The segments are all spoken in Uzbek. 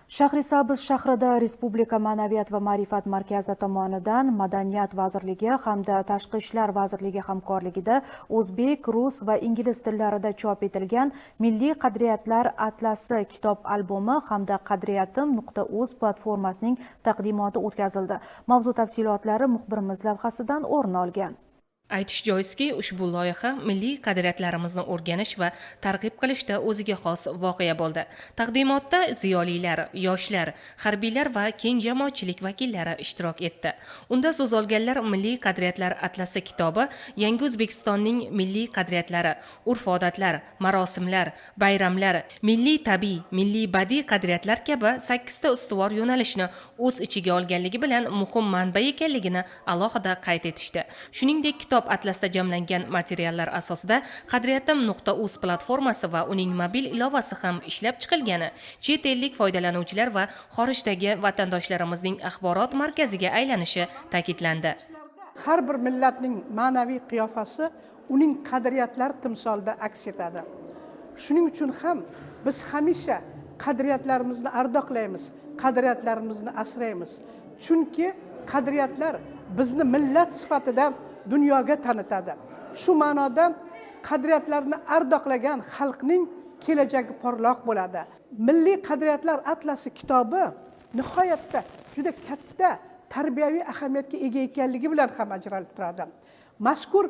Shahrisabz shahrida Respublika Ma'naviyat va ma'rifat markazi tomonidan Madaniyat vazirligi hamda Tashqi ishlar vazirligi hamkorligida o'zbek, rus va ingliz tillarida chop etilgan Milliy qadriyatlar atlasi kitob albomi hamda qadriyatim.uz platformasining taqdimoti o'tkazildi. Mavzu tafsilotlari muxbirimiz lavhasidan o'rin olgan. Aytish joizki, ushbu loyiha milliy qadriyatlarimizni o'rganish va targ'ib qilishda o'ziga xos voqea bo'ldi. Taqdimotda ziyolilar, yoshlar, harbiylar va keng jamoatchilik vakillari ishtirok etdi. Unda so'z olganlar Milliy qadriyatlar atlasi kitobi yangi O'zbekistonning milliy qadriyatlari, urf-odatlar, marosimlar, bayramlar, milliy tabiiy, milliy badiiy qadriyatlar kabi 8 ta ustuvor yo'nalishni o'z ichiga olganligi bilan muhim manba ekanligini alohida qayd etishdi. Shuningdek, kitob atlasda jamlangan materiallar asosida qadriyatim.uz platformasi va uning mobil ilovasi ham ishlab chiqilgani chet ellik foydalanuvchilar va xorijdagi vatandoshlarimizning axborot markaziga aylanishi ta'kidlandi. Har bir millatning ma'naviy qiyofasi uning qadriyatlari timsolida aks etadi. Shuning uchun ham biz hamisha qadriyatlarimizni ardoqlaymiz, qadriyatlarimizni asraymiz. Chunki qadriyatlar bizni millat sifatida dunyoga tanitadi. Shu ma'noda qadriyatlarni ardoqlagan xalqning kelajagi porloq bo'ladi. Milliy qadriyatlar atlasi kitobi nihoyatda juda katta tarbiyaviy ahamiyatga ega ekanligi bilan ham ajralib turadi. Mazkur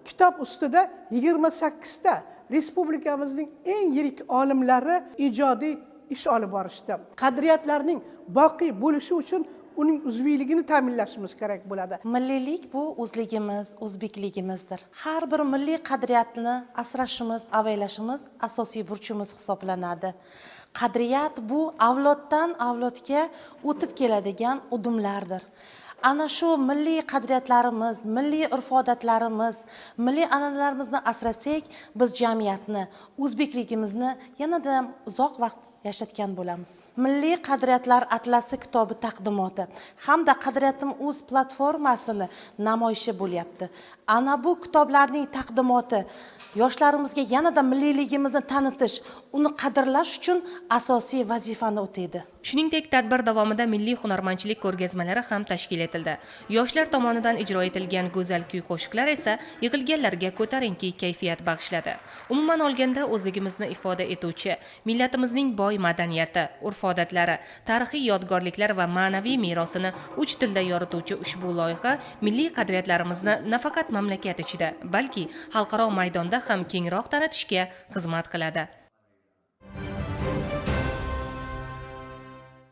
kitob ustida 28 ta respublikamizning eng yirik olimlari ijodiy ish olib borishdi. Qadriyatlarning boqiy bo'lishi uchun uning uzviyligini ta'minlashimiz kerak bo'ladi. Milliylik bu o'zligimiz, o'zbekligimizdir. Har bir milliy qadriyatni asrashimiz, avaylashimiz asosiy burchimiz hisoblanadi. Qadriyat bu avloddan avlodga o'tib keladigan udumlardir. Ana shu milliy qadriyatlarimiz, milliy urf-odatlarimiz, milliy an'analarimizni asrasak, biz jamiyatni, o'zbekligimizni yanada uzoq vaqt yashatgan bo'lamiz. Milliy qadriyatlar atlasi kitobi taqdimoti hamda qadriyatim.uz platformasini namoyishi bo'lyapti. Ana bu kitoblarning taqdimoti yoshlarimizga yanada milliyligimizni tanitish, uni qadrlash uchun asosiy vazifani o'taydi. Shuningdek, tadbir davomida milliy hunarmandchilik ko'rgazmalari ham tashkil etildi. Yoshlar tomonidan ijro etilgan go'zal kuy-qo'shiqlar esa yig'ilganlarga ko'tarinki kayfiyat bag'ishladi. Umuman olganda, o'zligimizni ifoda etuvchi, millatimizning boy madaniyati, urf-odatlari, tarixiy yodgorliklar va ma'naviy merosini 3 tilda yorituvchi ushbu loyiha milliy qadriyatlarimizni nafaqat mamlakat ichida, balki xalqaro maydonda ham kengroq tanitishga xizmat qiladi.